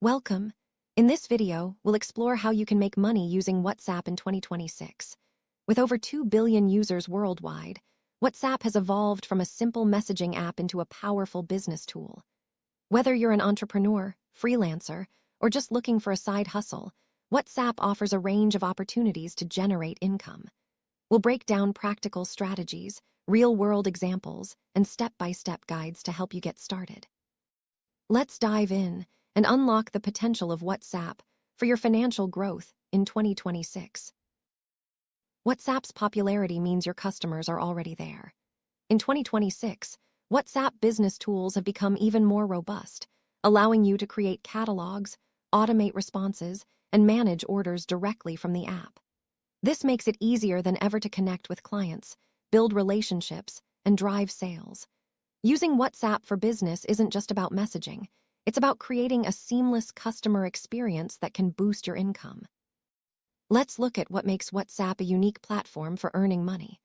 Welcome. In this video, we'll explore how you can make money using WhatsApp in 2026. With over 2 billion users worldwide, WhatsApp has evolved from a simple messaging app into a powerful business tool. Whether you're an entrepreneur, freelancer, or just looking for a side hustle, WhatsApp offers a range of opportunities to generate income. We'll break down practical strategies, real-world examples, and step-by-step guides to help you get started. Let's dive in and unlock the potential of WhatsApp for your financial growth in 2026. WhatsApp's popularity means your customers are already there. In 2026, WhatsApp business tools have become even more robust, allowing you to create catalogs, automate responses, and manage orders directly from the app. This makes it easier than ever to connect with clients, build relationships, and drive sales. Using WhatsApp for business isn't just about messaging. It's about creating a seamless customer experience that can boost your income. Let's look at what makes WhatsApp a unique platform for earning money.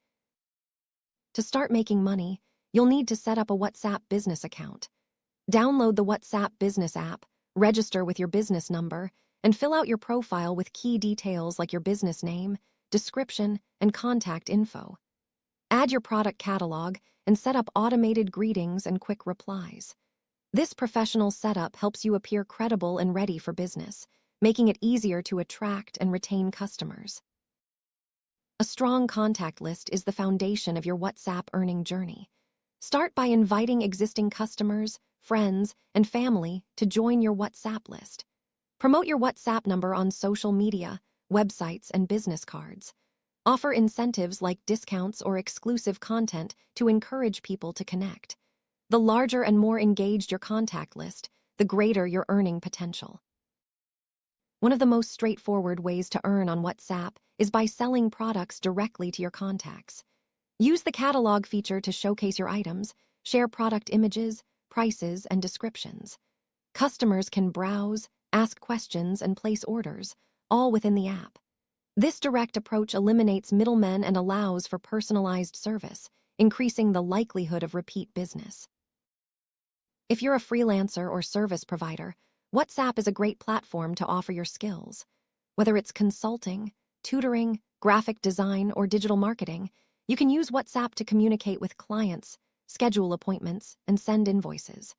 To start making money, you'll need to set up a WhatsApp business account. Download the WhatsApp business app, register with your business number, and fill out your profile with key details like your business name, description, and contact info. Add your product catalog and set up automated greetings and quick replies. This professional setup helps you appear credible and ready for business, making it easier to attract and retain customers. A strong contact list is the foundation of your WhatsApp earning journey. Start by inviting existing customers, friends, and family to join your WhatsApp list. Promote your WhatsApp number on social media, websites, and business cards. Offer incentives like discounts or exclusive content to encourage people to connect. The larger and more engaged your contact list, the greater your earning potential. One of the most straightforward ways to earn on WhatsApp is by selling products directly to your contacts. Use the catalog feature to showcase your items, share product images, prices, and descriptions. Customers can browse, ask questions, and place orders, all within the app. This direct approach eliminates middlemen and allows for personalized service, increasing the likelihood of repeat business. If you're a freelancer or service provider, WhatsApp is a great platform to offer your skills. Whether it's consulting, tutoring, graphic design, or digital marketing, you can use WhatsApp to communicate with clients, schedule appointments, and send invoices.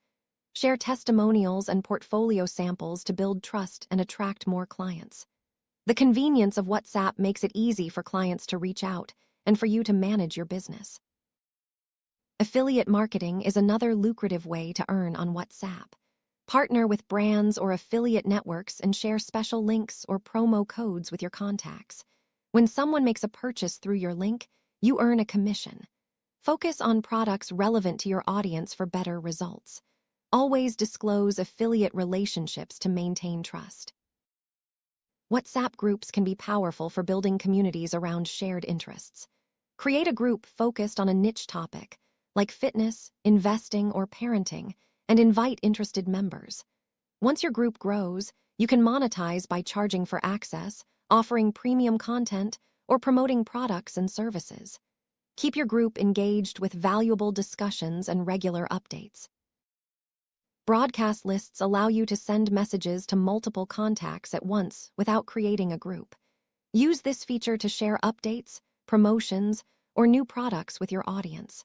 Share testimonials and portfolio samples to build trust and attract more clients. The convenience of WhatsApp makes it easy for clients to reach out and for you to manage your business. Affiliate marketing is another lucrative way to earn on WhatsApp. Partner with brands or affiliate networks and share special links or promo codes with your contacts. When someone makes a purchase through your link, you earn a commission. Focus on products relevant to your audience for better results. Always disclose affiliate relationships to maintain trust. WhatsApp groups can be powerful for building communities around shared interests. Create a group focused on a niche topic, like fitness, investing, or parenting, and invite interested members. Once your group grows, you can monetize by charging for access, offering premium content, or promoting products and services. Keep your group engaged with valuable discussions and regular updates. Broadcast lists allow you to send messages to multiple contacts at once without creating a group. Use this feature to share updates, promotions, or new products with your audience.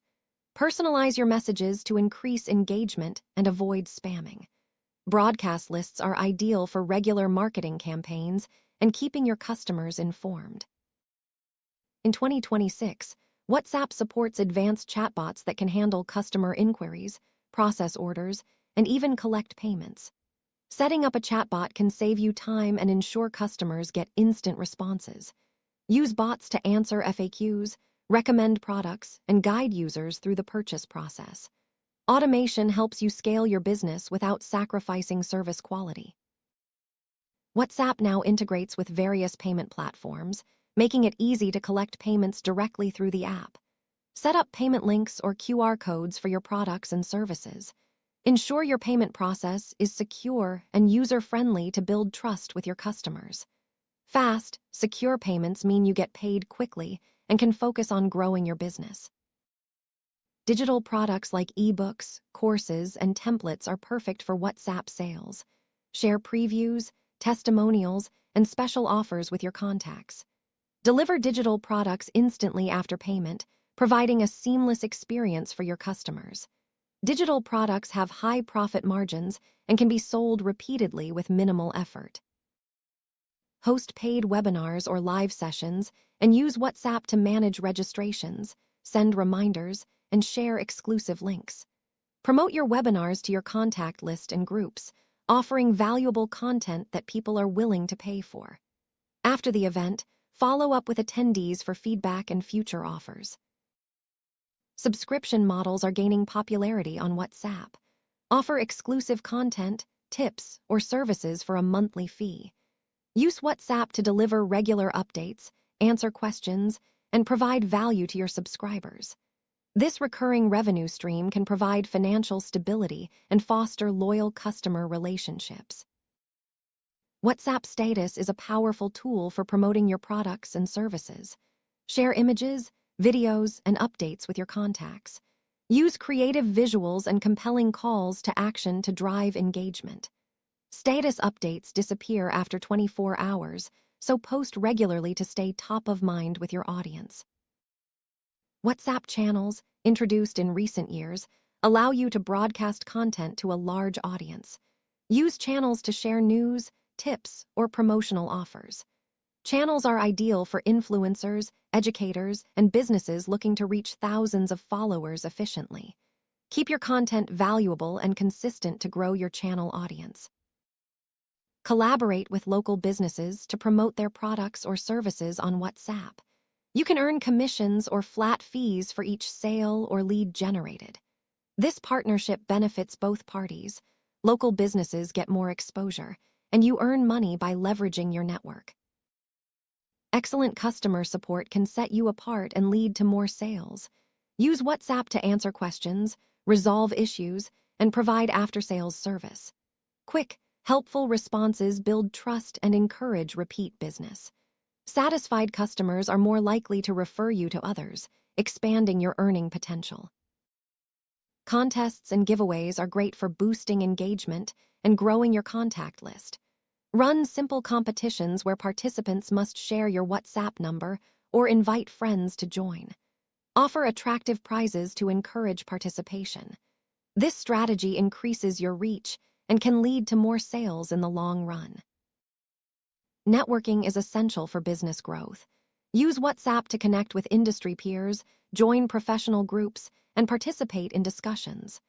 Personalize your messages to increase engagement and avoid spamming. Broadcast lists are ideal for regular marketing campaigns and keeping your customers informed. In 2026, WhatsApp supports advanced chatbots that can handle customer inquiries, process orders, and even collect payments. Setting up a chatbot can save you time and ensure customers get instant responses. Use bots to answer FAQs, recommend products, and guide users through the purchase process. Automation helps you scale your business without sacrificing service quality. WhatsApp now integrates with various payment platforms, making it easy to collect payments directly through the app. Set up payment links or QR codes for your products and services. Ensure your payment process is secure and user-friendly to build trust with your customers. Fast, secure payments mean you get paid quickly and can focus on growing your business. Digital products like ebooks, courses, and templates are perfect for WhatsApp sales. Share previews, testimonials, and special offers with your contacts. Deliver digital products instantly after payment, providing a seamless experience for your customers. Digital products have high profit margins and can be sold repeatedly with minimal effort. Host paid webinars or live sessions and use WhatsApp to manage registrations, send reminders, and share exclusive links. Promote your webinars to your contact list and groups, offering valuable content that people are willing to pay for. After the event, follow up with attendees for feedback and future offers. Subscription models are gaining popularity on WhatsApp. Offer exclusive content, tips, or services for a monthly fee. Use WhatsApp to deliver regular updates, answer questions, and provide value to your subscribers. This recurring revenue stream can provide financial stability and foster loyal customer relationships. WhatsApp Status is a powerful tool for promoting your products and services. Share images, videos, and updates with your contacts. Use creative visuals and compelling calls to action to drive engagement. Status updates disappear after 24 hours, so post regularly to stay top of mind with your audience. WhatsApp channels, introduced in recent years, allow you to broadcast content to a large audience. Use channels to share news, tips, or promotional offers. Channels are ideal for influencers, educators, and businesses looking to reach thousands of followers efficiently. Keep your content valuable and consistent to grow your channel audience. Collaborate with local businesses to promote their products or services on WhatsApp. You can earn commissions or flat fees for each sale or lead generated. This partnership benefits both parties. Local businesses get more exposure, and you earn money by leveraging your network. Excellent customer support can set you apart and lead to more sales. Use WhatsApp to answer questions, resolve issues, and provide after-sales service. Quick, helpful responses build trust and encourage repeat business. Satisfied customers are more likely to refer you to others, expanding your earning potential. Contests and giveaways are great for boosting engagement and growing your contact list. Run simple competitions where participants must share your WhatsApp number or invite friends to join. Offer attractive prizes to encourage participation. This strategy increases your reach and can lead to more sales in the long run. Networking is essential for business growth. Use WhatsApp to connect with industry peers, join professional groups, and participate in discussions.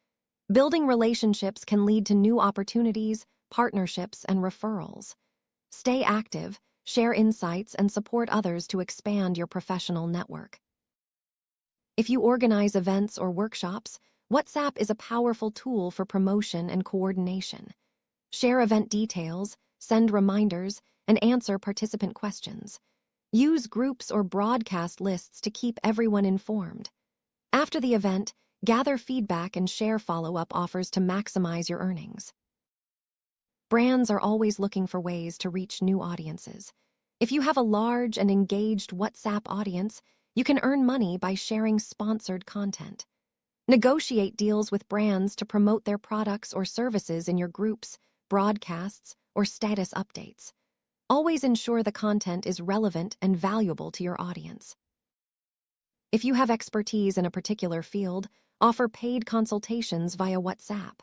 Building relationships can lead to new opportunities, partnerships, and referrals. Stay active, share insights, and support others to expand your professional network. If you organize events or workshops, WhatsApp is a powerful tool for promotion and coordination. Share event details, send reminders, and answer participant questions. Use groups or broadcast lists to keep everyone informed. After the event, gather feedback and share follow-up offers to maximize your earnings. Brands are always looking for ways to reach new audiences. If you have a large and engaged WhatsApp audience, you can earn money by sharing sponsored content. Negotiate deals with brands to promote their products or services in your groups, broadcasts, or status updates. Always ensure the content is relevant and valuable to your audience. If you have expertise in a particular field, offer paid consultations via WhatsApp.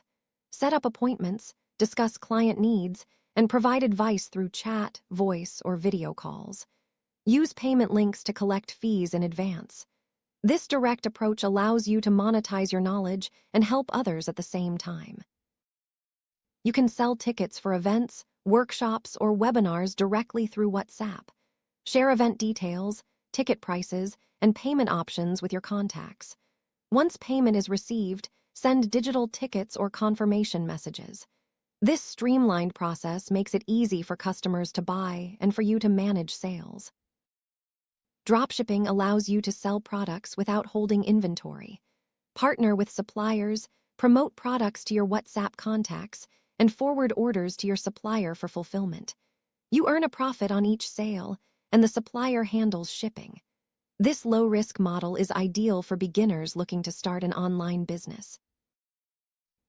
Set up appointments, discuss client needs, and provide advice through chat, voice, or video calls. Use payment links to collect fees in advance. This direct approach allows you to monetize your knowledge and help others at the same time. You can sell tickets for events, workshops, or webinars directly through WhatsApp. Share event details, ticket prices, and payment options with your contacts. Once payment is received, send digital tickets or confirmation messages. This streamlined process makes it easy for customers to buy and for you to manage sales. Dropshipping allows you to sell products without holding inventory. Partner with suppliers, promote products to your WhatsApp contacts, and forward orders to your supplier for fulfillment. You earn a profit on each sale, and the supplier handles shipping. This low-risk model is ideal for beginners looking to start an online business.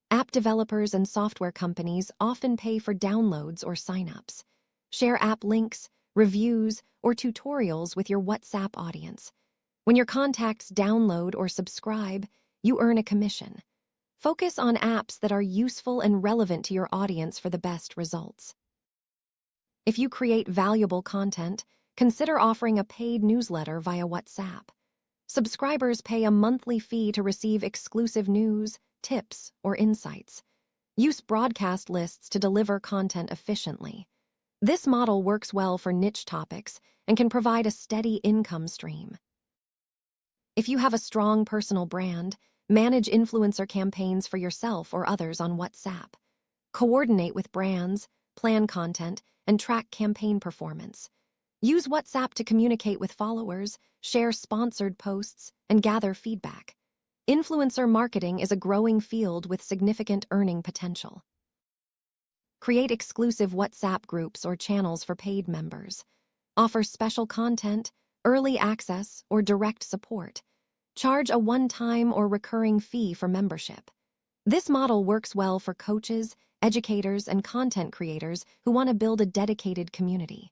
App developers and software companies often pay for downloads or signups. Share app links, reviews, or tutorials with your WhatsApp audience. When your contacts download or subscribe, you earn a commission. Focus on apps that are useful and relevant to your audience for the best results. If you create valuable content, consider offering a paid newsletter via WhatsApp. Subscribers pay a monthly fee to receive exclusive news, tips, or insights. Use broadcast lists to deliver content efficiently. This model works well for niche topics and can provide a steady income stream. If you have a strong personal brand, manage influencer campaigns for yourself or others on WhatsApp. Coordinate with brands, plan content, and track campaign performance. Use WhatsApp to communicate with followers, share sponsored posts, and gather feedback. Influencer marketing is a growing field with significant earning potential. Create exclusive WhatsApp groups or channels for paid members. Offer special content, early access, or direct support. Charge a one-time or recurring fee for membership. This model works well for coaches, educators, and content creators who want to build a dedicated community.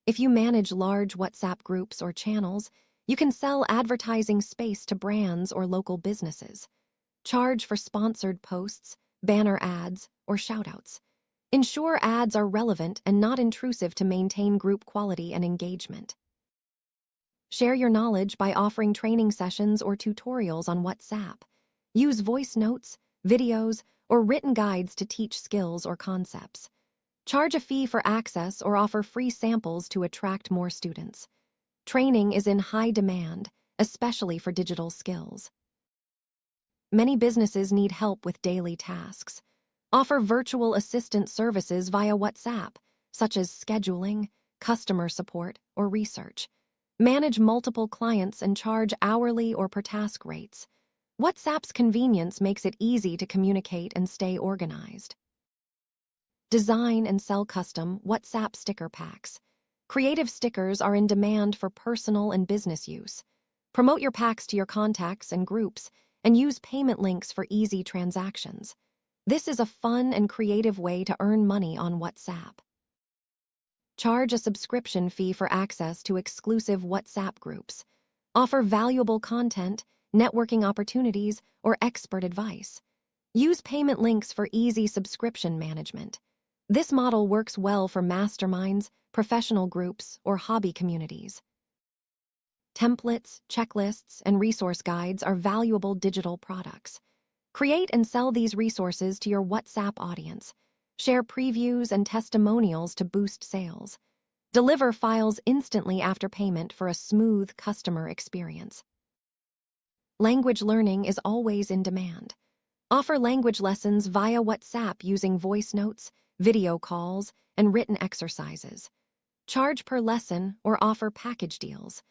If you manage large WhatsApp groups or channels, you can sell advertising space to brands or local businesses. Charge for sponsored posts, banner ads, or shoutouts. Ensure ads are relevant and not intrusive to maintain group quality and engagement. Share your knowledge by offering training sessions or tutorials on WhatsApp. Use voice notes, videos, or written guides to teach skills or concepts. Charge a fee for access or offer free samples to attract more students. Training is in high demand, especially for digital skills. Many businesses need help with daily tasks. Offer virtual assistant services via WhatsApp, such as scheduling, customer support, or research. Manage multiple clients and charge hourly or per task rates. WhatsApp's convenience makes it easy to communicate and stay organized. Design and sell custom WhatsApp sticker packs. Creative stickers are in demand for personal and business use. Promote your packs to your contacts and groups and use payment links for easy transactions. This is a fun and creative way to earn money on WhatsApp. Charge a subscription fee for access to exclusive WhatsApp groups. Offer valuable content, networking opportunities, or expert advice. Use payment links for easy subscription management. This model works well for masterminds, professional groups, or hobby communities. Templates, checklists, and resource guides are valuable digital products. Create and sell these resources to your WhatsApp audience. Share previews and testimonials to boost sales. Deliver files instantly after payment for a smooth customer experience. Language learning is always in demand. Offer language lessons via WhatsApp using voice notes, video calls, and written exercises. Charge per lesson or offer package deals.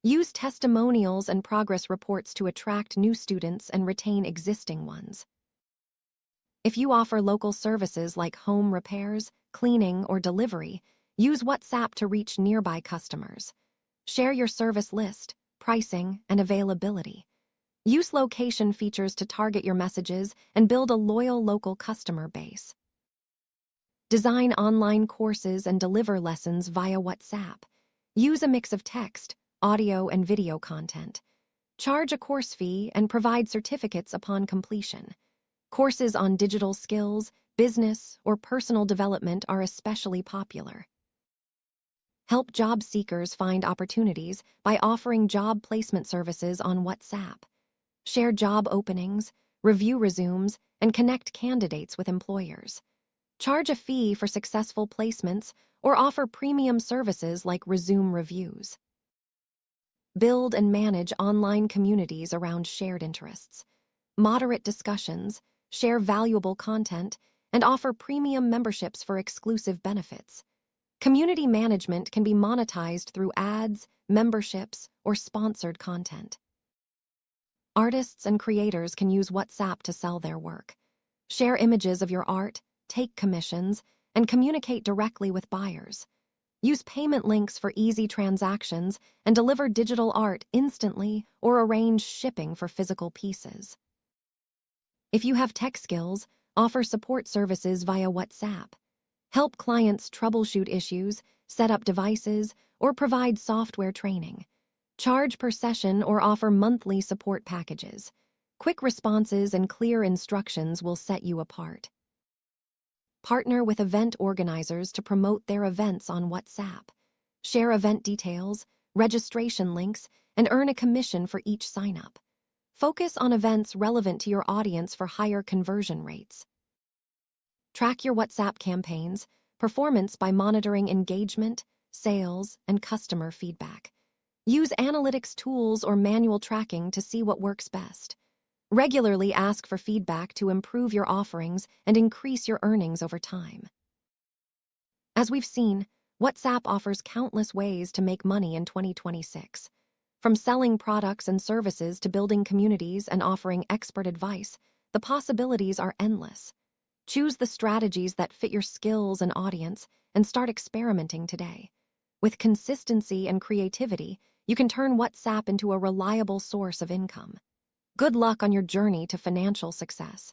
Use testimonials and progress reports to attract new students and retain existing ones. If you offer local services like home repairs, cleaning, or delivery, use WhatsApp to reach nearby customers. Share your service list, pricing, and availability. Use location features to target your messages and build a loyal local customer base. Design online courses and deliver lessons via WhatsApp. Use a mix of text, audio, and video content. Charge a course fee and provide certificates upon completion. Courses on digital skills, business, or personal development are especially popular. Help job seekers find opportunities by offering job placement services on WhatsApp. Share job openings, review resumes, and connect candidates with employers. Charge a fee for successful placements or offer premium services like resume reviews. Build and manage online communities around shared interests. Moderate discussions, share valuable content, and offer premium memberships for exclusive benefits. Community management can be monetized through ads, memberships, or sponsored content. Artists and creators can use WhatsApp to sell their work. Share images of your art, take commissions, and communicate directly with buyers. Use payment links for easy transactions and deliver digital art instantly or arrange shipping for physical pieces. If you have tech skills, offer support services via WhatsApp. Help clients troubleshoot issues, set up devices, or provide software training. Charge per session or offer monthly support packages. Quick responses and clear instructions will set you apart. Partner with event organizers to promote their events on WhatsApp. Share event details, registration links, and earn a commission for each sign-up. Focus on events relevant to your audience for higher conversion rates. Track your WhatsApp campaigns, performance by monitoring engagement, sales, and customer feedback. Use analytics tools or manual tracking to see what works best. Regularly ask for feedback to improve your offerings and increase your earnings over time. As we've seen, WhatsApp offers countless ways to make money in 2026. From selling products and services to building communities and offering expert advice, the possibilities are endless. Choose the strategies that fit your skills and audience and start experimenting today. With consistency and creativity, you can turn WhatsApp into a reliable source of income. Good luck on your journey to financial success.